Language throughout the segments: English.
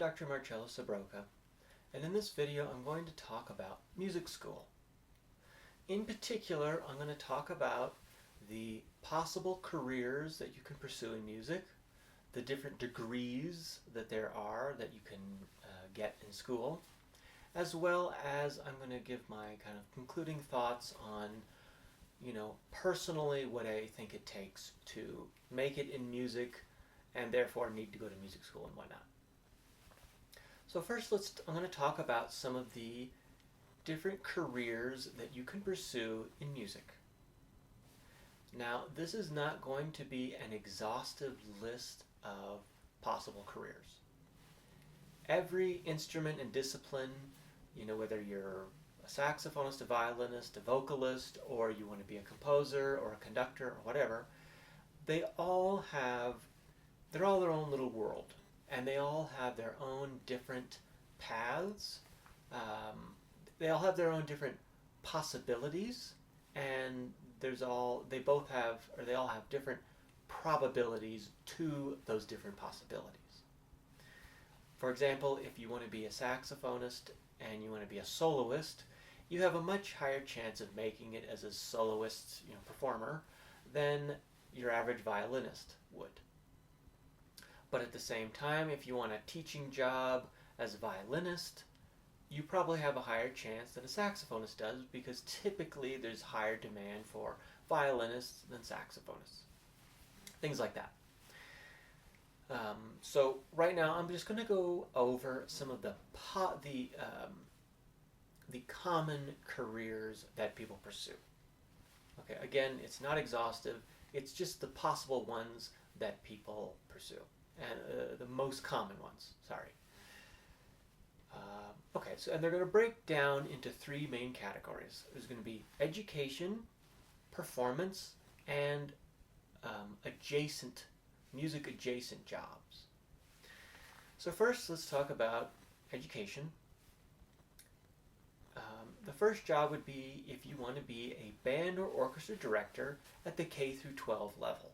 Dr. Marcello Sbrocca, and in this video I'm going to talk about music school. In particular, I'm going to talk about the possible careers that you can pursue in music, the different degrees that there are that you can get in school, as well as I'm going to give my kind of concluding thoughts on, personally what I think it takes to make it in music and therefore need to go to music school and whatnot. So first, I'm going to talk about some of the different careers that you can pursue in music. Now, this is not going to be an exhaustive list of possible careers. Every instrument and discipline, whether you're a saxophonist, a violinist, a vocalist, or you want to be a composer or a conductor or whatever, they're all their own little world, and they all have their own different paths. They all have their own different possibilities, and they all have different probabilities to those different possibilities. For example, if you want to be a saxophonist and you want to be a soloist, you have a much higher chance of making it as a soloist, performer than your average violinist would. But at the same time, if you want a teaching job as a violinist, you probably have a higher chance than a saxophonist does, because typically there's higher demand for violinists than saxophonists. Things like that. So right now I'm just going to go over some of the common careers that people pursue. Okay, again, it's not exhaustive. It's just the possible ones that people pursue, and the most common ones. Sorry. Okay, and they're going to break down into three main categories. There's going to be education, performance, and music adjacent jobs. So first, let's talk about education. The first job would be if you want to be a band or orchestra director at the K through 12 level.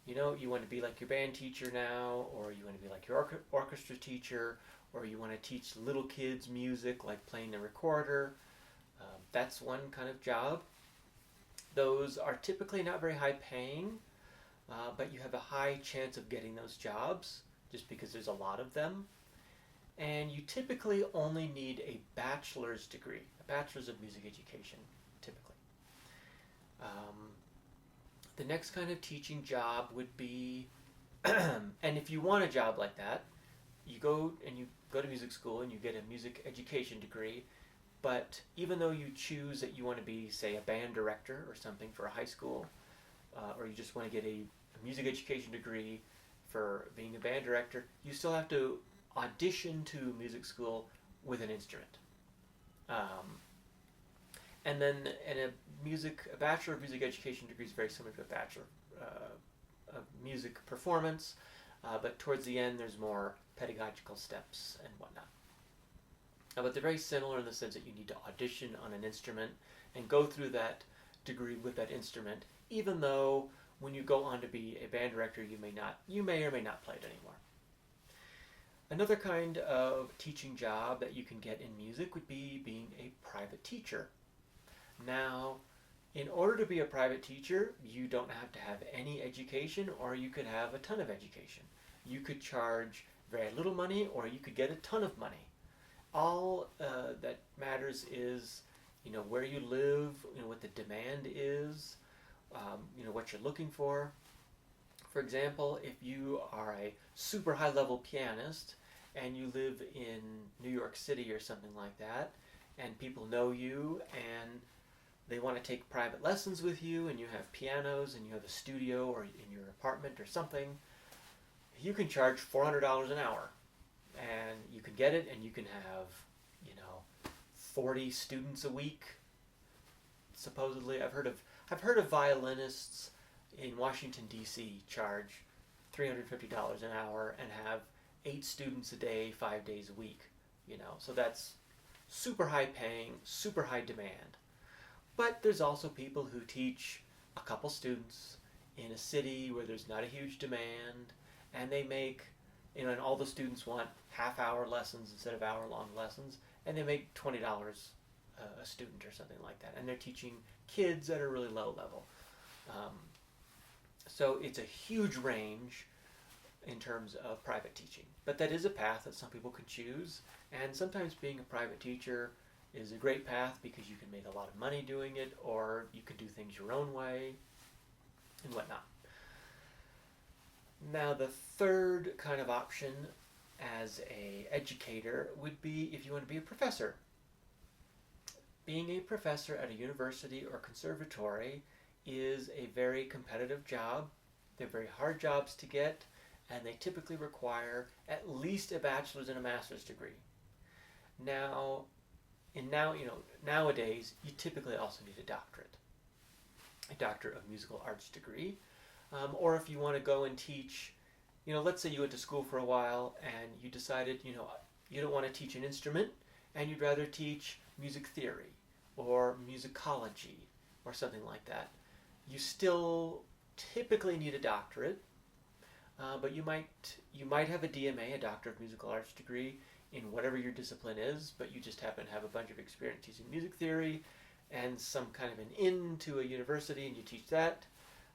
You want to be like your band teacher now, or you want to be like your orchestra teacher, or you want to teach little kids music like playing the recorder. That's one kind of job. Those are typically not very high paying, but you have a high chance of getting those jobs just because there's a lot of them. And you typically only need a bachelor's degree, a bachelor's of music education, typically. The next kind of teaching job would be, and if you want a job like that, you go to music school and you get a music education degree, but even though you choose that you want to be, say, a band director or something for a high school, or you just want to get a music education degree for being a band director, you still have to audition to music school with an instrument. And then a bachelor of music education degree is very similar to a bachelor of music performance, but towards the end there's more pedagogical steps and whatnot. But they're very similar in the sense that you need to audition on an instrument and go through that degree with that instrument, even though when you go on to be a band director, you may or may not play it anymore. Another kind of teaching job that you can get in music would be being a private teacher. Now, in order to be a private teacher, you don't have to have any education, or you could have a ton of education. You could charge very little money, or you could get a ton of money. All that matters is, where you live, what the demand is, what you're looking for. For example, if you are a super high-level pianist and you live in New York City or something like that, and people know you and they want to take private lessons with you, and you have pianos and you have a studio or in your apartment or something, you can charge $400 an hour. And you can get it, and you can have, 40 students a week. Supposedly, I've heard of violinists in Washington, D.C. charge $350 an hour and have 8 students a day, 5 days a week. So that's super high paying, super high demand. But there's also people who teach a couple students in a city where there's not a huge demand, and they make and all the students want half-hour lessons instead of hour-long lessons, and they make $20 a student or something like that, and they're teaching kids at a really low level. So it's a huge range in terms of private teaching, but that is a path that some people can choose, and sometimes being a private teacher is a great path because you can make a lot of money doing it, or you can do things your own way and whatnot. Now, the third kind of option as a educator would be if you want to be a professor. Being a professor at a university or conservatory is a very competitive job. They're very hard jobs to get, and they typically require at least a bachelor's and a master's degree. Nowadays, you typically also need a doctorate of musical arts degree. Or if you want to go and teach, let's say you went to school for a while and you decided, you don't want to teach an instrument and you'd rather teach music theory or musicology or something like that. You still typically need a doctorate, but you might have a DMA, a Doctor of Musical Arts degree, in whatever your discipline is, but you just happen to have a bunch of experience teaching music theory and some kind of an in to a university and you teach that.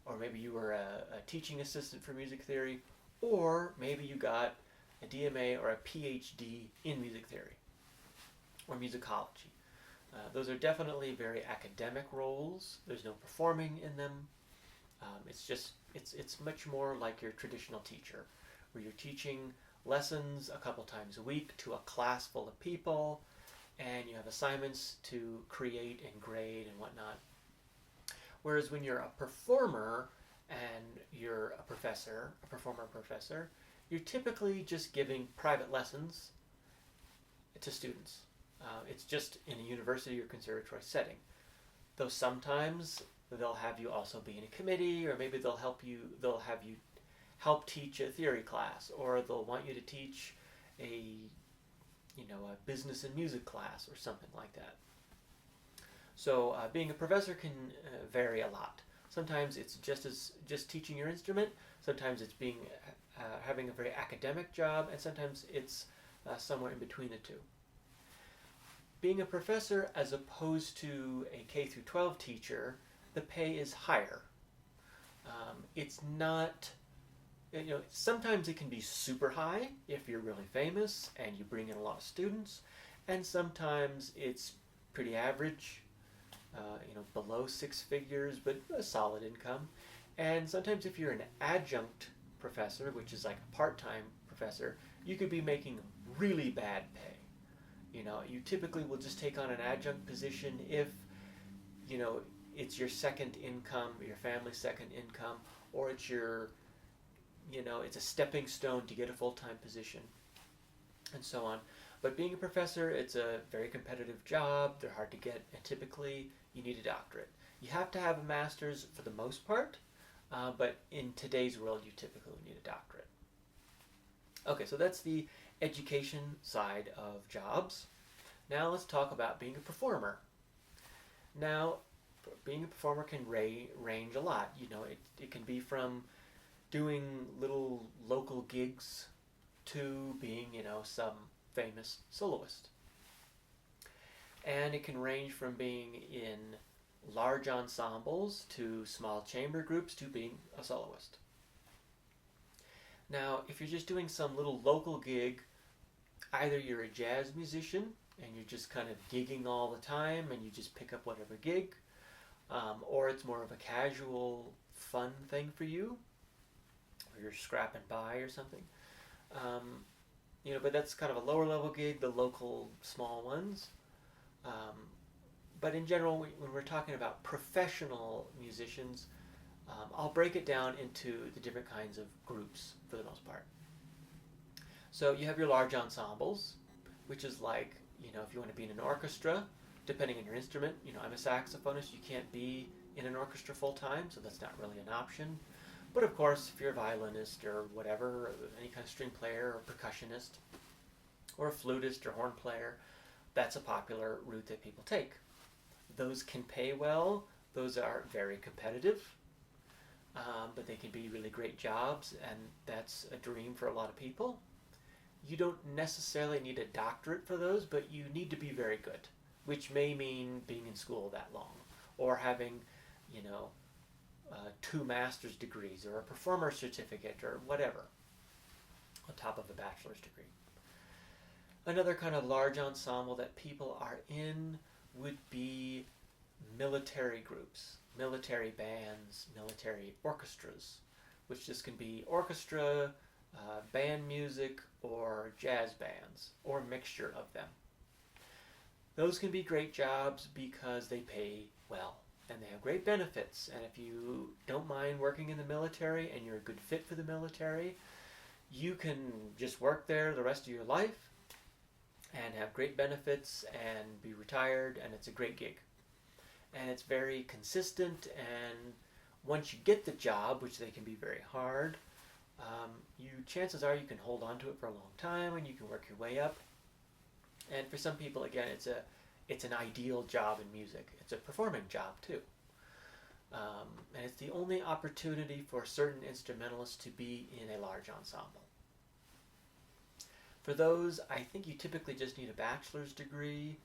Or maybe you were a teaching assistant for music theory, or maybe you got a DMA or a PhD in music theory or musicology. Those are definitely very academic roles. There's no performing in them. It's much more like your traditional teacher, where you're teaching lessons a couple times a week to a class full of people, and you have assignments to create and grade and whatnot. Whereas when you're a performer and you're a performer professor, you're typically just giving private lessons to students. It's just in a university or conservatory setting. Though sometimes they'll have you also be in a committee, or maybe they'll have you help teach a theory class, or they'll want you to teach a business and music class or something like that. So being a professor can vary a lot. Sometimes it's just teaching your instrument. Sometimes it's having a very academic job, and sometimes it's somewhere in between the two. Being a professor, as opposed to a K through 12 teacher, the pay is higher. It's not. Sometimes it can be super high if you're really famous and you bring in a lot of students, and sometimes it's pretty average. Below six figures, but a solid income. And sometimes if you're an adjunct professor, which is like a part-time professor, you could be making really bad pay. You typically will just take on an adjunct position if, it's your second income, your family's second income, or it's it's a stepping stone to get a full-time position, and so on. But being a professor, it's a very competitive job. They're hard to get, and typically you need a doctorate. You have to have a master's for the most part, but in today's world, you typically need a doctorate. Okay, so that's the education side of jobs. Now let's talk about being a performer. Now, being a performer can range a lot. It can be from doing little local gigs to being, some famous soloist. And it can range from being in large ensembles to small chamber groups to being a soloist. Now, if you're just doing some little local gig, either you're a jazz musician and you're just kind of gigging all the time and you just pick up whatever gig, or it's more of a casual, fun thing for you, or you're scrapping by or something. But that's kind of a lower level gig, the local small ones. But in general, when we're talking about professional musicians, I'll break it down into the different kinds of groups for the most part. So you have your large ensembles, which is like, if you want to be in an orchestra, depending on your instrument, I'm a saxophonist, you can't be in an orchestra full time, so that's not really an option. But of course, if you're a violinist or whatever, or any kind of string player or percussionist, or a flutist or horn player, that's a popular route that people take. Those can pay well. Those are very competitive, but they can be really great jobs, and that's a dream for a lot of people. You don't necessarily need a doctorate for those, but you need to be very good, which may mean being in school that long or having, you know, 2 master's degrees or a performer certificate or whatever on top of a bachelor's degree. Another kind of large ensemble that people are in would be military groups, military bands, military orchestras, which just can be orchestra, band music, or jazz bands, or a mixture of them. Those can be great jobs because they pay well and they have great benefits. And if you don't mind working in the military and you're a good fit for the military, you can just work there the rest of your life and have great benefits and be retired, and it's a great gig. And it's very consistent, and once you get the job, which they can be very hard, chances are you can hold on to it for a long time and you can work your way up. And for some people, again, it's an ideal job in music. It's a performing job too. And it's the only opportunity for certain instrumentalists to be in a large ensemble. For those, I think you typically just need a bachelor's degree,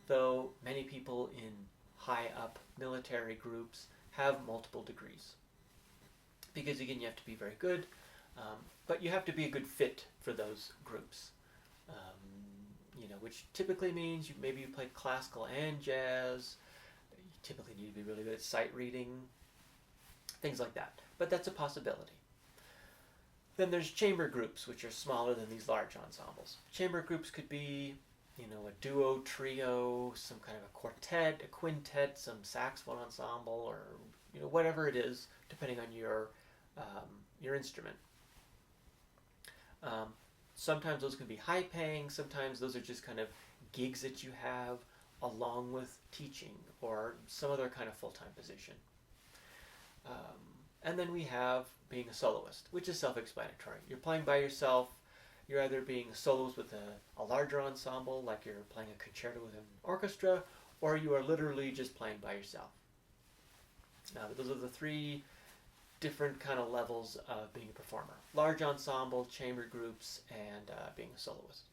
though many people in high up military groups have multiple degrees. Because again, you have to be very good, but you have to be a good fit for those groups. Which typically means maybe you played classical and jazz. You typically need to be really good at sight reading, things like that. But that's a possibility. Then there's chamber groups, which are smaller than these large ensembles. Chamber groups could be, a duo, trio, some kind of a quartet, a quintet, some saxophone ensemble, or whatever it is, depending on your instrument. Sometimes those can be high paying, sometimes those are just kind of gigs that you have along with teaching or some other kind of full-time position. And then we have being a soloist, which is self-explanatory. You're playing by yourself, you're either being a soloist with a larger ensemble, like you're playing a concerto with an orchestra, or you are literally just playing by yourself. Those are the 3 different kind of levels of being a performer: large ensemble, chamber groups, and being a soloist.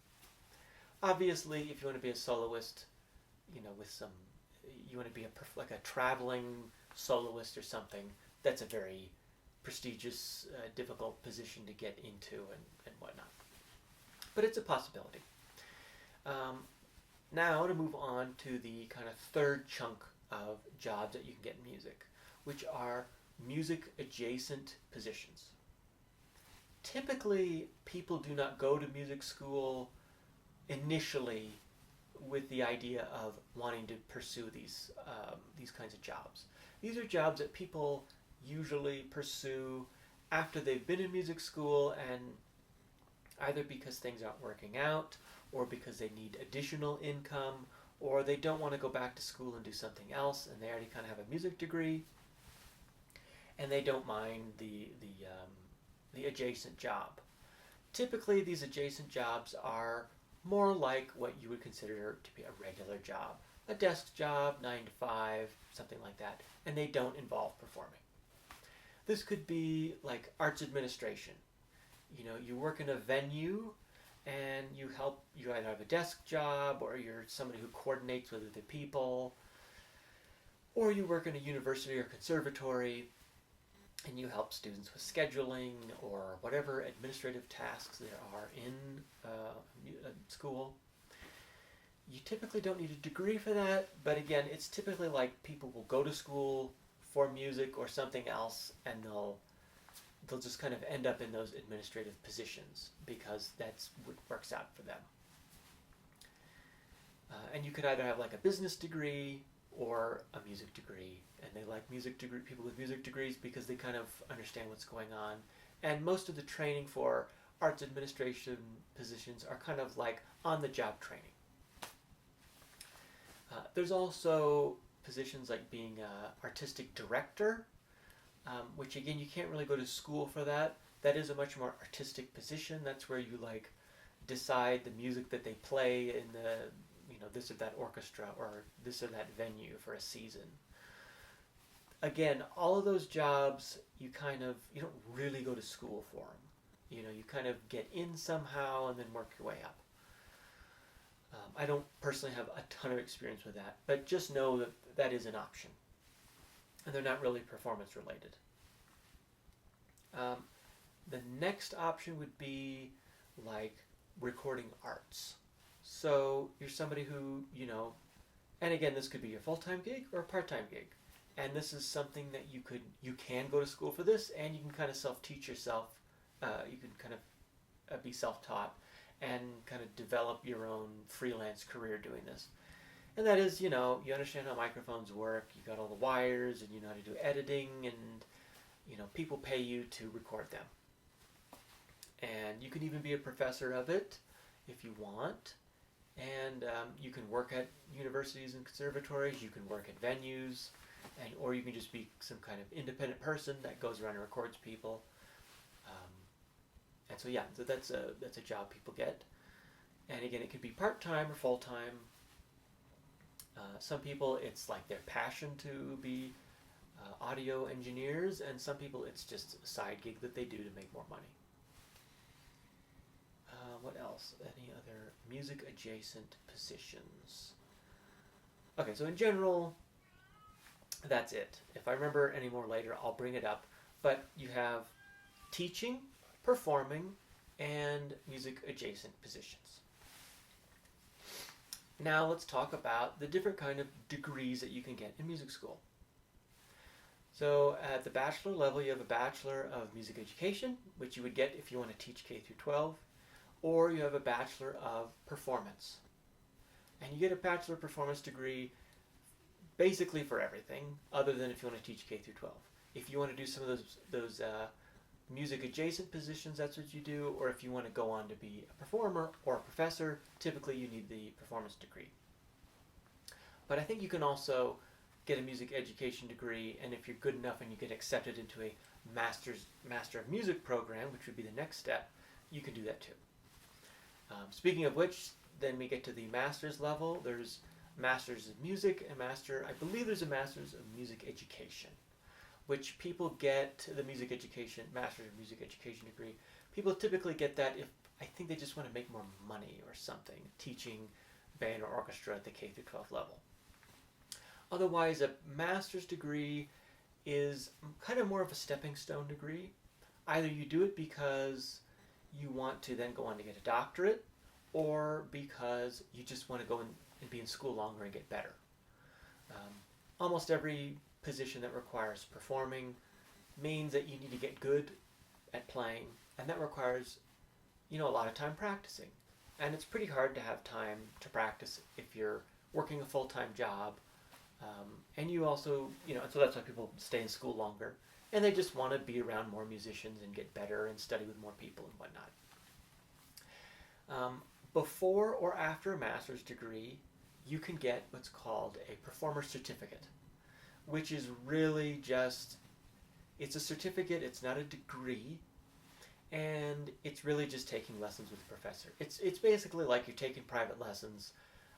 Obviously, if you want to be a soloist, you want to be like a traveling soloist or something, that's a very prestigious, difficult position to get into and whatnot. But it's a possibility. Now to move on to the kind of third chunk of jobs that you can get in music, which are music adjacent positions. Typically, people do not go to music school initially with the idea of wanting to pursue these kinds of jobs. These are jobs that people usually pursue after they've been in music school, and either because things aren't working out, or because they need additional income, or they don't want to go back to school and do something else, and they already kind of have a music degree, and they don't mind the adjacent job. Typically, these adjacent jobs are more like what you would consider to be a regular job, a desk job, 9 to 5, something like that, and they don't involve performing. This could be like arts administration. You work in a venue and you either have a desk job, or you're somebody who coordinates with other people, or you work in a university or conservatory and you help students with scheduling or whatever administrative tasks there are in school. You typically don't need a degree for that, but again, it's typically like people will go to school for music or something else, and they'll just kind of end up in those administrative positions because that's what works out for them. And you could either have like a business degree or a music degree, and they like people with music degrees because they kind of understand what's going on. And most of the training for arts administration positions are kind of like on-the-job training. There's also positions like being an artistic director, which again, you can't really go to school for that. That is a much more artistic position. That's where you decide the music that they play in the this or that orchestra or this or that venue for a season. Again, all of those jobs, you don't really go to school for them. You know, you kind of get in somehow and then work your way up. I don't personally have a ton of experience with that, but just know that that is an option. And they're not really performance related. The next option would be like recording arts. So you're somebody who, you know, and again, this could be your full-time gig or a part-time gig. And this is something that you can go to school for this, and you can kind of self-teach yourself. You can kind of be self-taught and kind of develop your own freelance career doing this. And that is, you know, you understand how microphones work, you got all the wires, and you know how to do editing, and, you know, people pay you to record them. And you can even be a professor of it if you want. And you can work at universities and conservatories, you can work at venues, or you can just be some kind of independent person that goes around and records people. And so yeah, so that's a job people get. And again, it could be part-time or full-time. Some people, it's like their passion to be audio engineers, and some people it's just a side gig that they do to make more money. What else? Any other music adjacent positions? Okay, so in general, that's it. If I remember any more later, I'll bring it up. But you have teaching, performing, and music adjacent positions. Now let's talk about the different kind of degrees that you can get in music school. So at the bachelor level, you have a Bachelor of Music Education, which you would get if you want to teach K through 12, or you have a Bachelor of Performance. And you get a Bachelor of Performance degree basically for everything, other than if you want to teach K through 12. If you want to do some of those music adjacent positions, that's what you do, or if you want to go on to be a performer or a professor, typically you need the performance degree. But I think you can also get a music education degree, and if you're good enough and you get accepted into a Master of Music program, which would be the next step, you can do that too. Speaking of which, then we get to the master's level. There's Masters of Music and I believe there's a Masters of Music Education, which people get the music education, Masters of Music Education degree. People typically get that if, I think they just want to make more money or something, teaching band or orchestra at the K through 12 level. Otherwise, a master's degree is kind of more of a stepping stone degree. Either you do it because you want to then go on to get a doctorate, or because you just want to go and be in school longer and get better. Almost every position that requires performing means that you need to get good at playing, and that requires, you know, a lot of time practicing. And it's pretty hard to have time to practice if you're working a full-time job. And you also, you know, and so that's why people stay in school longer. And they just want to be around more musicians and get better and study with more people and whatnot. Before or after a master's degree, you can get what's called a performer certificate, which is really just, it's a certificate, it's not a degree, and it's really just taking lessons with a professor. It's basically like you're taking private lessons,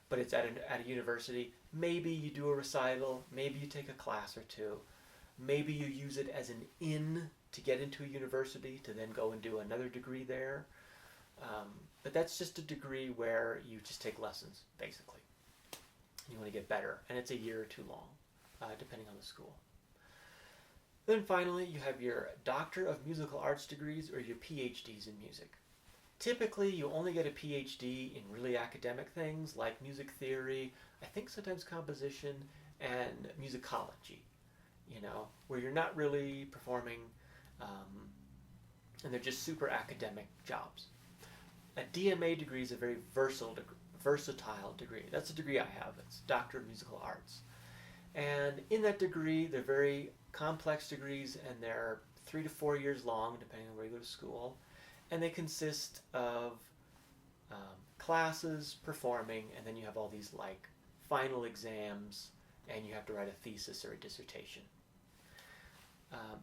but it's at a university. Maybe you do a recital, maybe you take a class or two, maybe you use it as an in to get into a university to then go and do another degree there. But that's just a degree where you just take lessons, basically. You want to get better, and it's a year or two long, depending on the school. Then finally, you have your Doctor of Musical Arts degrees or your PhDs in music. Typically, you only get a PhD in really academic things like music theory, I think sometimes composition, and musicology, you know, where you're not really performing, and they're just super academic jobs. A DMA degree is a very versatile degree. That's a degree I have. It's Doctor of Musical Arts. And in that degree, they're very complex degrees, and they're 3 to 4 years long, depending on where you go to school. And they consist of classes, performing, and then you have all these like final exams, and you have to write a thesis or a dissertation.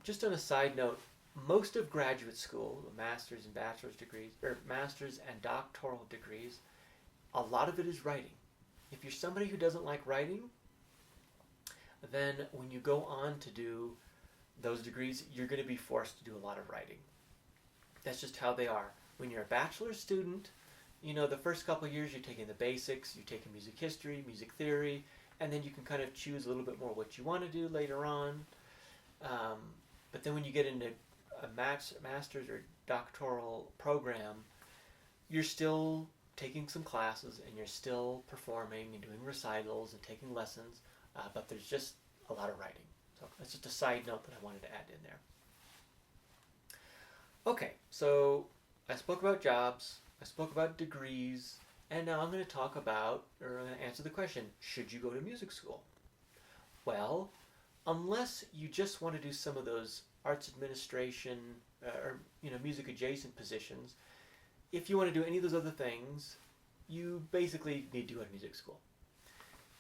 Just on a side note, most of graduate school, the master's and bachelor's degrees, or master's and doctoral degrees, a lot of it is writing. If you're somebody who doesn't like writing, then when you go on to do those degrees, you're going to be forced to do a lot of writing. That's just how they are. When you're a bachelor's student, the first couple of years you're taking the basics, you're taking music history, music theory, and then you can kind of choose a little bit more what you want to do later on. But then when you get into a master's or doctoral program, you're still taking some classes and you're still performing and doing recitals and taking lessons, but there's just a lot of writing. So that's just a side note that I wanted to add in there. Okay, so I spoke about jobs, I spoke about degrees, and now I'm going to talk about, or I'm going to answer the question, should you go to music school? Well, unless you just want to do some of those arts administration or music adjacent positions, if you want to do any of those other things, you basically need to go to music school.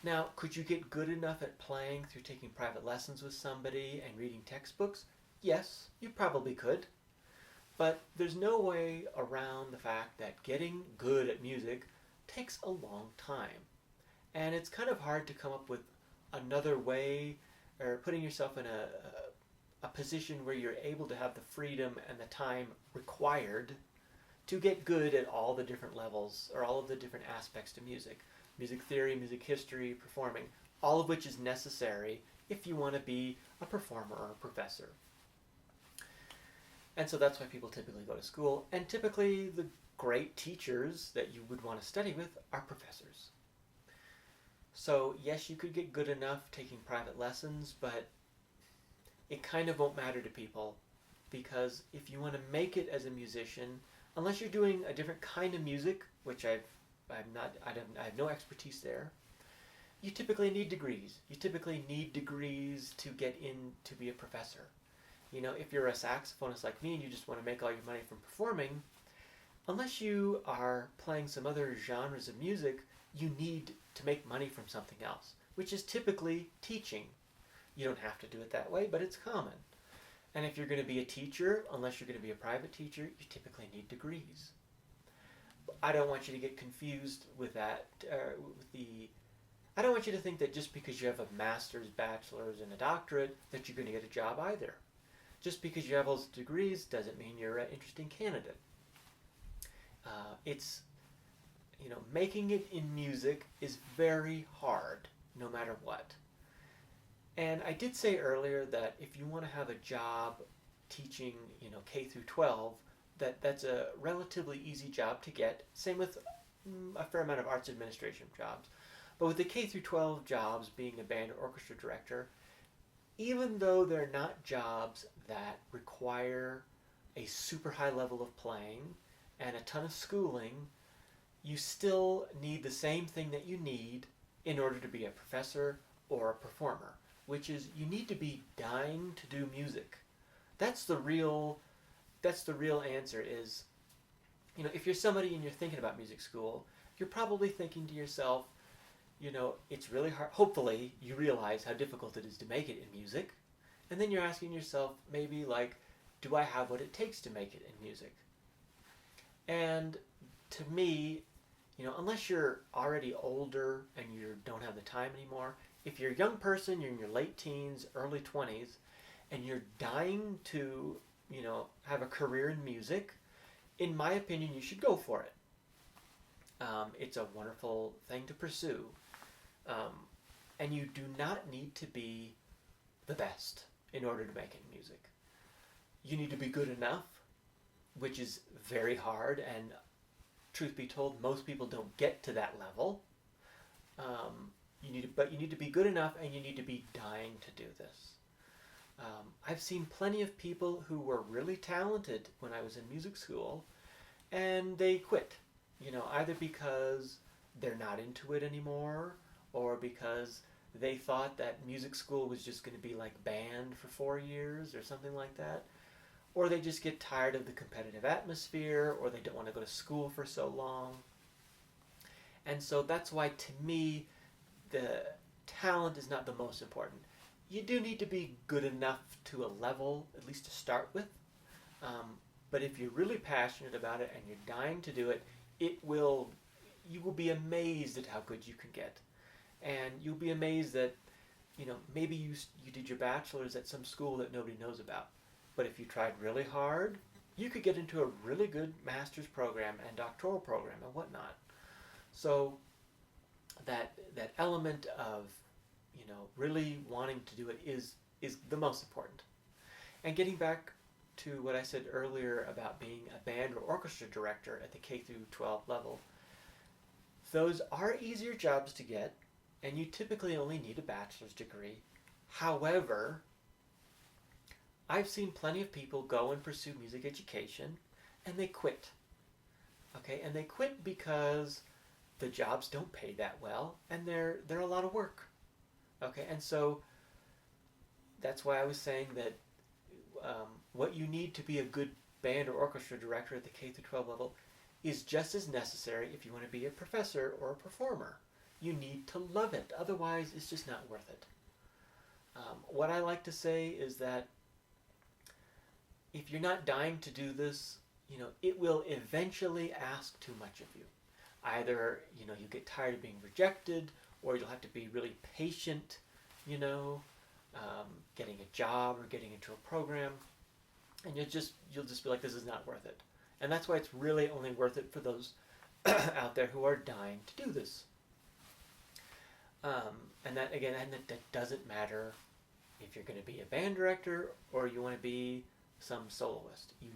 Now, could you get good enough at playing through taking private lessons with somebody and reading textbooks? Yes, you probably could. But there's no way around the fact that getting good at music takes a long time. And it's kind of hard to come up with another way, or putting yourself in a position where you're able to have the freedom and the time required to get good at all the different levels or all of the different aspects to music. Music theory, music history, performing, all of which is necessary if you want to be a performer or a professor. And so that's why people typically go to school. And typically the great teachers that you would want to study with are professors. So yes, you could get good enough taking private lessons, but it kind of won't matter to people, because if you want to make it as a musician, unless you're doing a different kind of music, which I have no expertise there, you typically need degrees. You typically need degrees to get in to be a professor. If you're a saxophonist like me and you just want to make all your money from performing, unless you are playing some other genres of music, you need to make money from something else, which is typically teaching. You don't have to do it that way, but it's common. And if you're going to be a teacher, unless you're going to be a private teacher, you typically need degrees. I don't want you to get confused with that. I don't want you to think that just because you have a master's, bachelor's, and a doctorate that you're going to get a job either. Just because you have those degrees doesn't mean you're an interesting candidate. Making it in music is very hard, no matter what. And I did say earlier that if you want to have a job teaching, K through 12, that's a relatively easy job to get. Same with a fair amount of arts administration jobs. But with the K through 12 jobs, being a band or orchestra director, even though they're not jobs that require a super high level of playing and a ton of schooling, you still need the same thing that you need in order to be a professor or a performer, which is you need to be dying to do music. That's the real answer is, if you're somebody and you're thinking about music school, you're probably thinking to yourself, it's really hard. Hopefully you realize how difficult it is to make it in music. And then you're asking yourself maybe like, do I have what it takes to make it in music? And to me, unless you're already older and you don't have the time anymore, if you're a young person, you're in your late teens, early 20s, and you're dying to, have a career in music, in my opinion, you should go for it. It's a wonderful thing to pursue. And you do not need to be the best in order to make it in music. You need to be good enough, which is very hard, and truth be told, most people don't get to that level. You need to be good enough, and you need to be dying to do this. I've seen plenty of people who were really talented when I was in music school, and they quit. Either because they're not into it anymore, or because they thought that music school was just going to be like band for 4 years or something like that. Or they just get tired of the competitive atmosphere, or they don't want to go to school for so long. And so that's why, to me, the talent is not the most important. You do need to be good enough to a level, at least to start with. But if you're really passionate about it and you're dying to do it, you will be amazed at how good you can get. And you'll be amazed that, maybe you did your bachelor's at some school that nobody knows about. But if you tried really hard, you could get into a really good master's program and doctoral program and whatnot. So that element of, really wanting to do it is the most important. And getting back to what I said earlier about being a band or orchestra director at the K through 12 level, those are easier jobs to get, and you typically only need a bachelor's degree. However, I've seen plenty of people go and pursue music education, and they quit. Okay, and they quit because the jobs don't pay that well, and they're a lot of work. Okay, and so that's why I was saying that what you need to be a good band or orchestra director at the K through 12 level is just as necessary if you want to be a professor or a performer. You need to love it, otherwise it's just not worth it. What I like to say is that if you're not dying to do this, it will eventually ask too much of you. Either, you get tired of being rejected, or you'll have to be really patient, getting a job or getting into a program, and you'll just be like, this is not worth it. And that's why it's really only worth it for those out there who are dying to do this. And that, again, that doesn't matter if you're going to be a band director or you want to be some soloist. You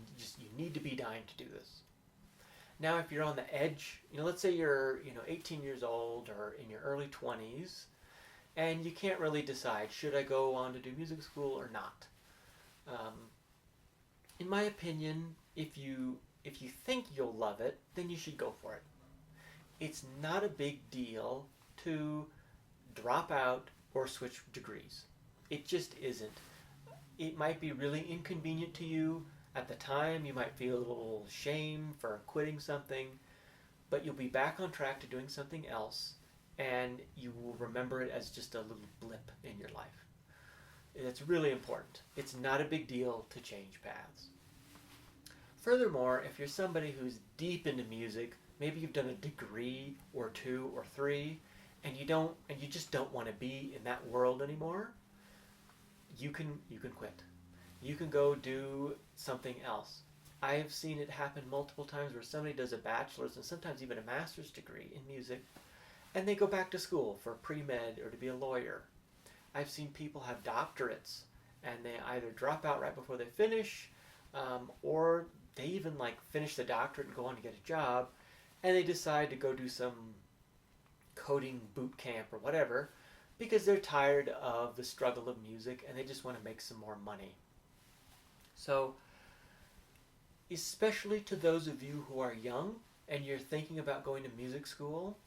need to be dying to do this. Now, if you're on the edge, let's say you're 18 years old or in your early 20s, and you can't really decide, should I go on to do music school or not? In my opinion, if you think you'll love it, then you should go for it. It's not a big deal to drop out or switch degrees. It just isn't. It might be really inconvenient to you at the time. You might feel a little shame for quitting something, but you'll be back on track to doing something else, and you will remember it as just a little blip in your life. It's really important. It's not a big deal to change paths. Furthermore, if you're somebody who's deep into music, maybe you've done a degree or 2 or 3, and you just don't want to be in that world anymore, you can quit. You can go do something else. I have seen it happen multiple times where somebody does a bachelor's and sometimes even a master's degree in music, and they go back to school for pre-med or to be a lawyer. I've seen people have doctorates, and they either drop out right before they finish, or they even finish the doctorate and go on to get a job, and they decide to go do some coding boot camp or whatever because they're tired of the struggle of music and they just want to make some more money. So, especially to those of you who are young and you're thinking about going to music school,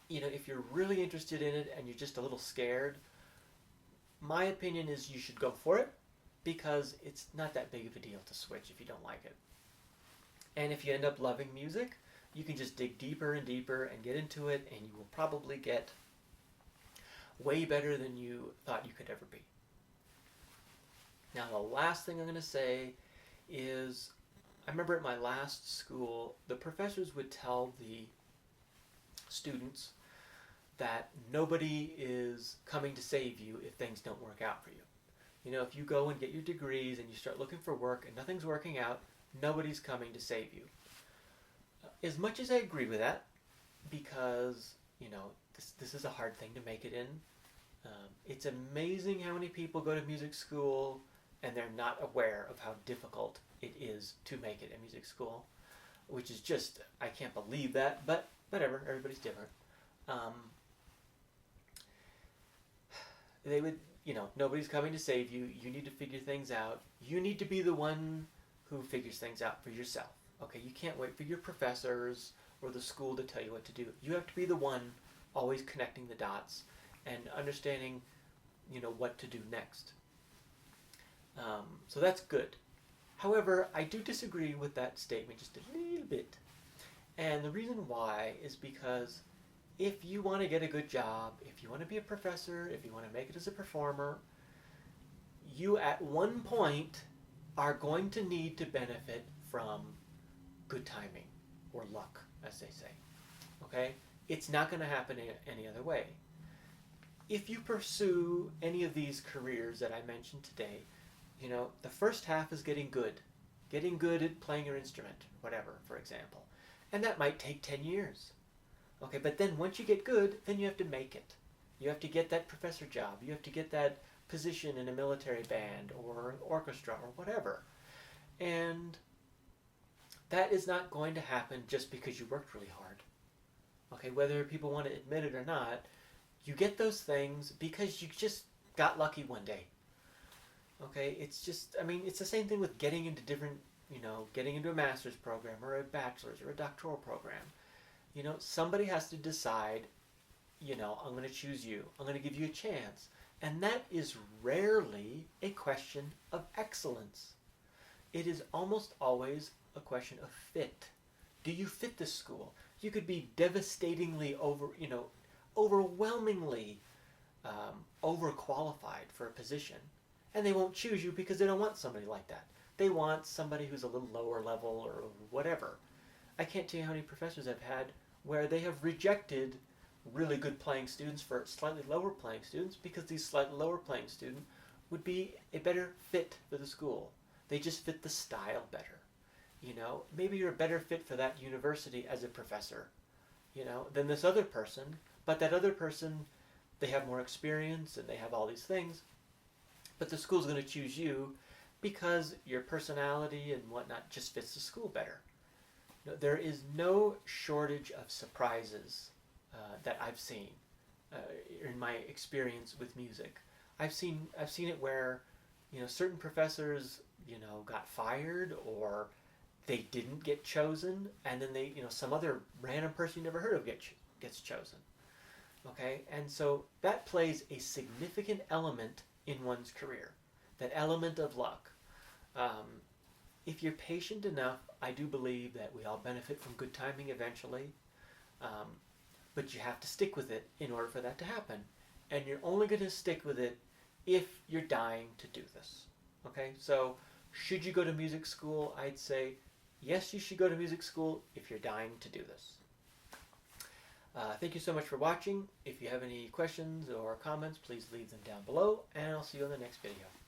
if you're really interested in it and you're just a little scared, my opinion is you should go for it because it's not that big of a deal to switch if you don't like it. And if you end up loving music, you can just dig deeper and deeper and get into it, and you will probably get way better than you thought you could ever be. Now, the last thing I'm going to say is, I remember at my last school, the professors would tell the students that nobody is coming to save you if things don't work out for you. If you go and get your degrees and you start looking for work and nothing's working out, nobody's coming to save you. As much as I agree with that, because, this is a hard thing to make it in. It's amazing how many people go to music school and they're not aware of how difficult it is to make it in music school, which is just, I can't believe that, but whatever, everybody's different. They would, nobody's coming to save you. You need to figure things out. You need to be the one who figures things out for yourself. Okay, you can't wait for your professors or the school to tell you what to do. You have to be the one always connecting the dots and understanding, what to do next. So that's good. However, I do disagree with that statement just a little bit. And the reason why is because if you want to get a good job, if you want to be a professor, if you want to make it as a performer, you at one point are going to need to benefit from good timing, or luck, as they say. Okay? It's not going to happen any other way. If you pursue any of these careers that I mentioned today, the first half is getting good. getting good at playing your instrument, whatever, for example. And that might take 10 years. Okay, but then once you get good, then you have to make it. You have to get that professor job. You have to get that position in a military band or an orchestra or whatever. And that is not going to happen just because you worked really hard. Okay, whether people want to admit it or not, you get those things because you just got lucky one day. Okay, it's just, I mean, it's the same thing with getting into different, getting into a master's program or a bachelor's or a doctoral program. Somebody has to decide, I'm going to choose you. I'm going to give you a chance. And that is rarely a question of excellence. It is almost always a question of fit. Do you fit this school? You could be devastatingly overwhelmingly overqualified for a position, and they won't choose you because they don't want somebody like that. They want somebody who's a little lower level or whatever. I can't tell you how many professors I've had where they have rejected really good playing students for slightly lower playing students because these slightly lower playing students would be a better fit for the school. They just fit the style better. Maybe you're a better fit for that university as a professor, than this other person, but that other person, they have more experience and they have all these things, but the school's going to choose you because your personality and whatnot just fits the school better. There is no shortage of surprises that I've seen in my experience with music. I've seen it where certain professors got fired, or they didn't get chosen, and then they some other random person you never heard of gets chosen. Okay, and so that plays a significant element in one's career, that element of luck. If you're patient enough, I do believe that we all benefit from good timing eventually, but you have to stick with it in order for that to happen. And you're only going to stick with it if you're dying to do this. Okay, so should you go to music school? I'd say yes, you should go to music school if you're dying to do this. Thank you so much for watching. If you have any questions or comments, please leave them down below, and I'll see you in the next video.